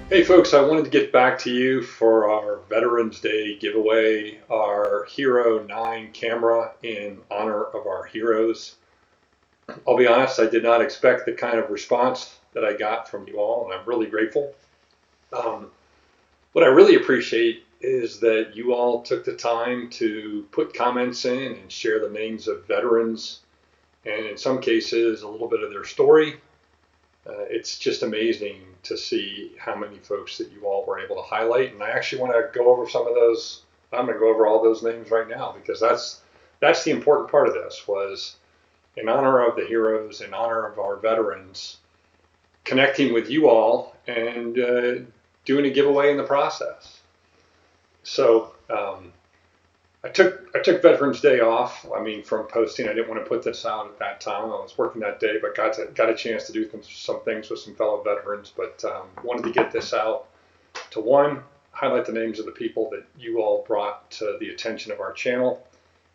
Hey folks, I wanted to get back to you for our Veterans Day giveaway, our Hero 9 camera in honor of our heroes. I'll be honest, I did not expect the kind of response that I got from you all, and I'm really grateful. Um, what I really appreciate is that you all took the time to put comments in and share the names of veterans, and in some cases, a little bit of their story. It's just amazing to see how many folks that you all were able to highlight. And I actually want to go over some of those. I'm going to go over all those names right now because that's the important part of this was in honor of the heroes, in honor of our veterans, connecting with you all and doing a giveaway in the process. So I took Veterans Day off. I mean, from posting, I didn't want to put this out at that time. I was working that day, but got a chance to do some things with some fellow veterans. But wanted to get this out to one, highlight the names of the people that you all brought to the attention of our channel,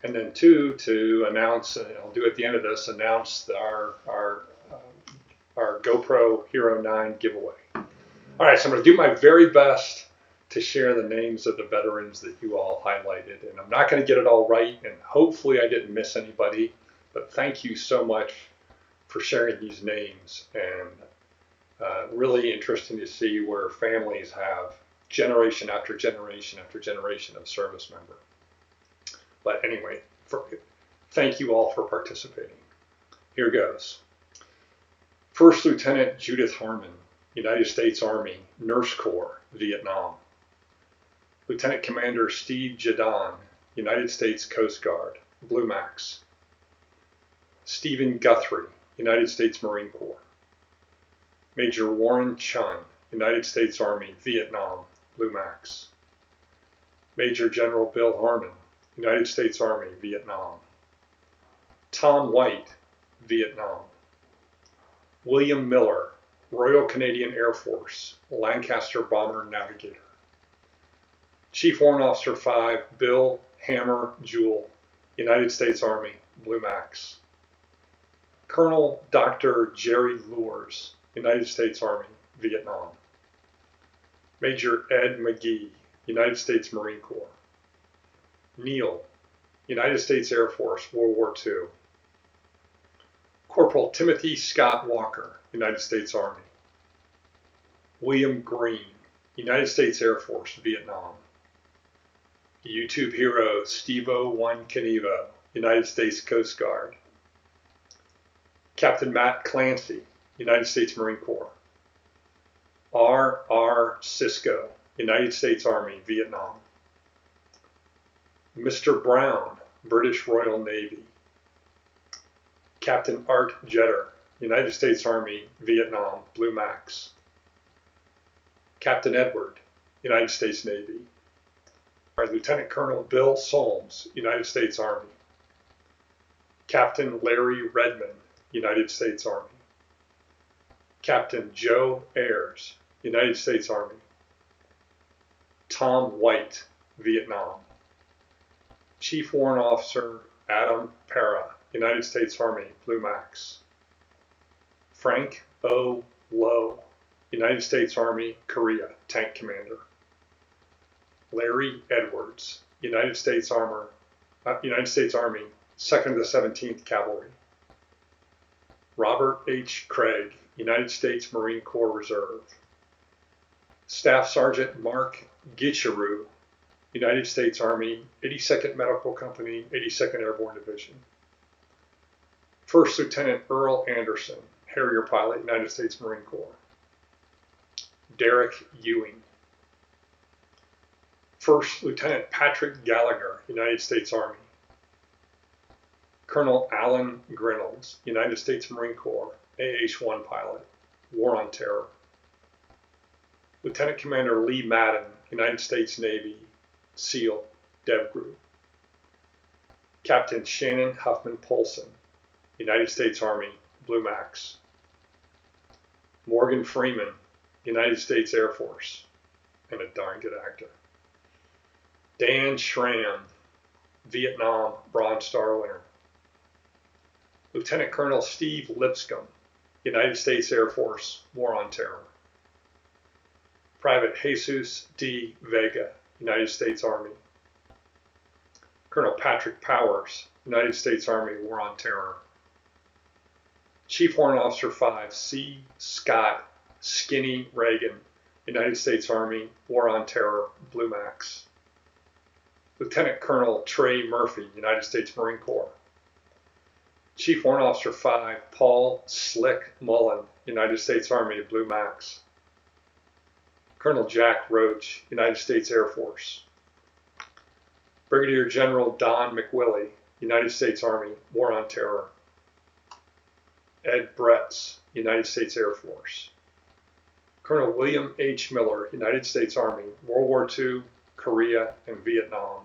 and then two, to announce. I'll do at the end of this announce our GoPro Hero 9 giveaway. All right, so I'm going to do my very best to share the names of the veterans that you all highlighted. And I'm not going to get it all right, and hopefully I didn't miss anybody, but thank you so much for sharing these names. And really interesting to see where families have generation after generation after generation of service member. But anyway, thank you all for participating. Here goes. First Lieutenant Judith Harmon, United States Army, Nurse Corps, Vietnam. Lieutenant Commander Steve Jadon, United States Coast Guard, Blue Max. Stephen Guthrie, United States Marine Corps. Major Warren Chun, United States Army, Vietnam, Blue Max. Major General Bill Harmon, United States Army, Vietnam. Tom White, Vietnam. William Miller, Royal Canadian Air Force, Lancaster Bomber Navigator. Chief Warrant Officer 5, Bill Hammer Jewell, United States Army, Blue Max. Colonel Dr. Jerry Lures, United States Army, Vietnam. Major Ed McGee, United States Marine Corps. Neil, United States Air Force, World War II. Corporal Timothy Scott Walker, United States Army. William Green, United States Air Force, Vietnam. YouTube hero Steve-O-1 Knievo, United States Coast Guard. Captain Matt Clancy, United States Marine Corps. R.R. Cisco, United States Army, Vietnam. Mr. Brown, British Royal Navy. Captain Art Jetter, United States Army, Vietnam, Blue Max. Captain Edward, United States Navy. Lieutenant Colonel Bill Solms, United States Army. Captain Larry Redmond, United States Army. Captain Joe Ayers, United States Army. Tom White, Vietnam. Chief Warrant Officer Adam Para, United States Army, Blue Max. Frank O. Lowe, United States Army, Korea, Tank Commander. Larry Edwards, United States Army, 2nd to the 17th Cavalry. Robert H. Craig, United States Marine Corps Reserve. Staff Sergeant Mark Gicheru, United States Army, 82nd Medical Company, 82nd Airborne Division. First Lieutenant Earl Anderson, Harrier Pilot, United States Marine Corps. Derek Ewing. First Lieutenant Patrick Gallagher, United States Army. Colonel Alan Grinolds, United States Marine Corps, AH-1 pilot, War on Terror. Lieutenant Commander Lee Madden, United States Navy, SEAL, Dev Group. Captain Shannon Huffman Polson, United States Army, Blue Max. Morgan Freeman, United States Air Force, and a darn good actor. Dan Schramm, Vietnam Bronze Star winner. Lieutenant Colonel Steve Lipscomb, United States Air Force, War on Terror. Private Jesus D. Vega, United States Army. Colonel Patrick Powers, United States Army, War on Terror. Chief Warrant Officer 5, C. Scott Skinny Reagan, United States Army, War on Terror, Blue Max. Lieutenant Colonel Trey Murphy, United States Marine Corps. Chief Warrant Officer 5, Paul Slick Mullen, United States Army, Blue Max. Colonel Jack Roach, United States Air Force. Brigadier General Don McWillie, United States Army, War on Terror. Ed Bretz, United States Air Force. Colonel William H. Miller, United States Army, World War II, Korea, and Vietnam.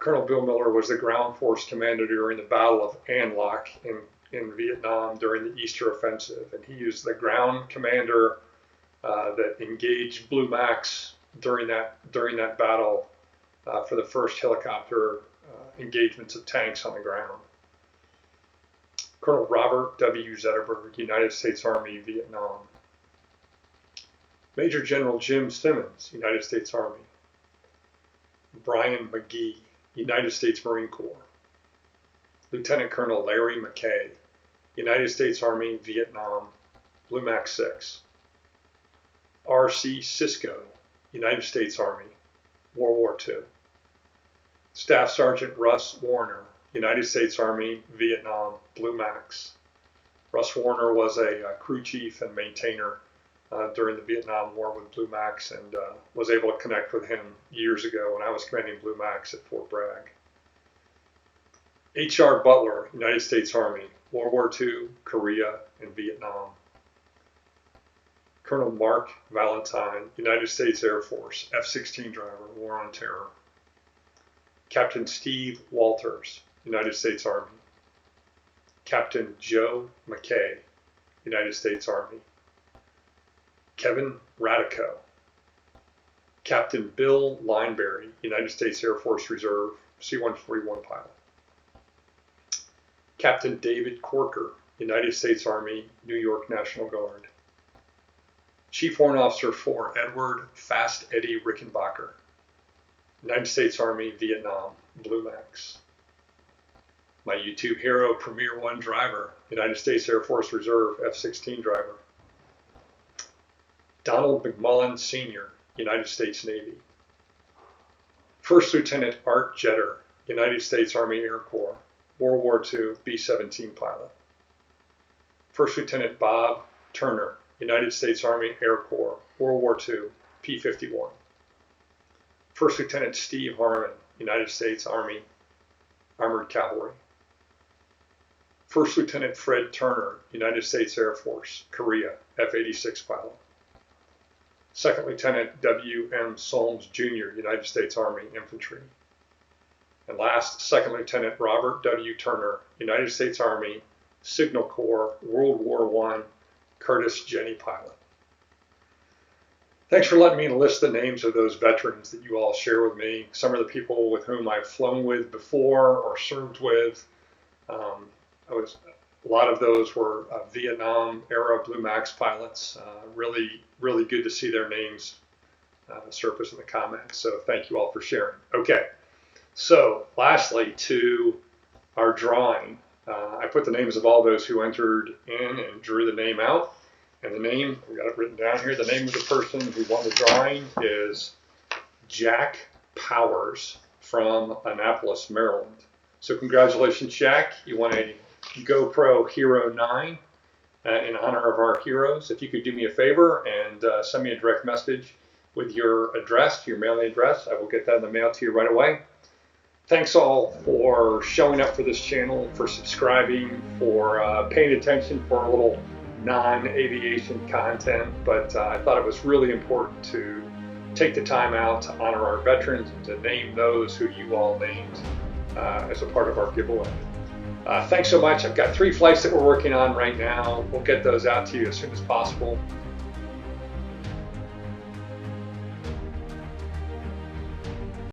Colonel Bill Miller was the ground force commander during the Battle of An Loc in Vietnam during the Easter Offensive, and he used the ground commander that engaged Blue Max during that battle for the first helicopter engagements of tanks on the ground. Colonel Robert W. Zetterberg, United States Army, Vietnam. Major General Jim Simmons, United States Army. Brian McGee, United States Marine Corps. Lieutenant Colonel Larry McKay, United States Army, Vietnam, Blue Max 6. R.C. Sisko, United States Army, World War II. Staff Sergeant Russ Warner, United States Army, Vietnam, Blue Max. Russ Warner was a crew chief and maintainer during the Vietnam War with Blue Max, and was able to connect with him years ago when I was commanding Blue Max at Fort Bragg. H.R. Butler, United States Army, World War II, Korea, and Vietnam. Colonel Mark Valentine, United States Air Force, F-16 driver, War on Terror. Captain Steve Walters, United States Army. Captain Joe McKay, United States Army. Kevin Radico. Captain Bill Lineberry, United States Air Force Reserve, C-141 pilot. Captain David Corker, United States Army, New York National Guard. Chief Warrant Officer 4, Edward Fast Eddie Rickenbacker, United States Army, Vietnam, Blue Max. My YouTube hero, Premier 1 driver, United States Air Force Reserve, F-16 driver. Donald McMullen Sr., United States Navy. First Lieutenant Art Jetter, United States Army Air Corps, World War II, B-17 pilot. First Lieutenant Bob Turner, United States Army Air Corps, World War II, P-51. First Lieutenant Steve Harmon, United States Army Armored Cavalry. First Lieutenant Fred Turner, United States Air Force, Korea, F-86 pilot. Second Lieutenant W.M. Solms Jr., United States Army Infantry. And last, Second Lieutenant Robert W. Turner, United States Army Signal Corps, World War I, Curtis Jenny pilot. Thanks for letting me list the names of those veterans that you all share with me. Some are the people with whom I've flown with before or served with. A lot of those were Vietnam era Blue Max pilots. Really good to see their names surface in the comments. So thank you all for sharing. Okay, so lastly to our drawing. I put the names of all those who entered in and drew the name out. And the name, we got it written down here, the name of the person who won the drawing is Jack Powers from Annapolis, Maryland. So congratulations, Jack. You won a GoPro Hero 9 in honor of our heroes. If you could do me a favor and send me a direct message with your address, your mailing address, I will get that in the mail to you right away. Thanks all for showing up for this channel, for subscribing, for paying attention for a little non-aviation content, but I thought it was really important to take the time out to honor our veterans and to name those who you all named as a part of our giveaway. Thanks so much. I've got 3 flights that we're working on right now. We'll get those out to you as soon as possible.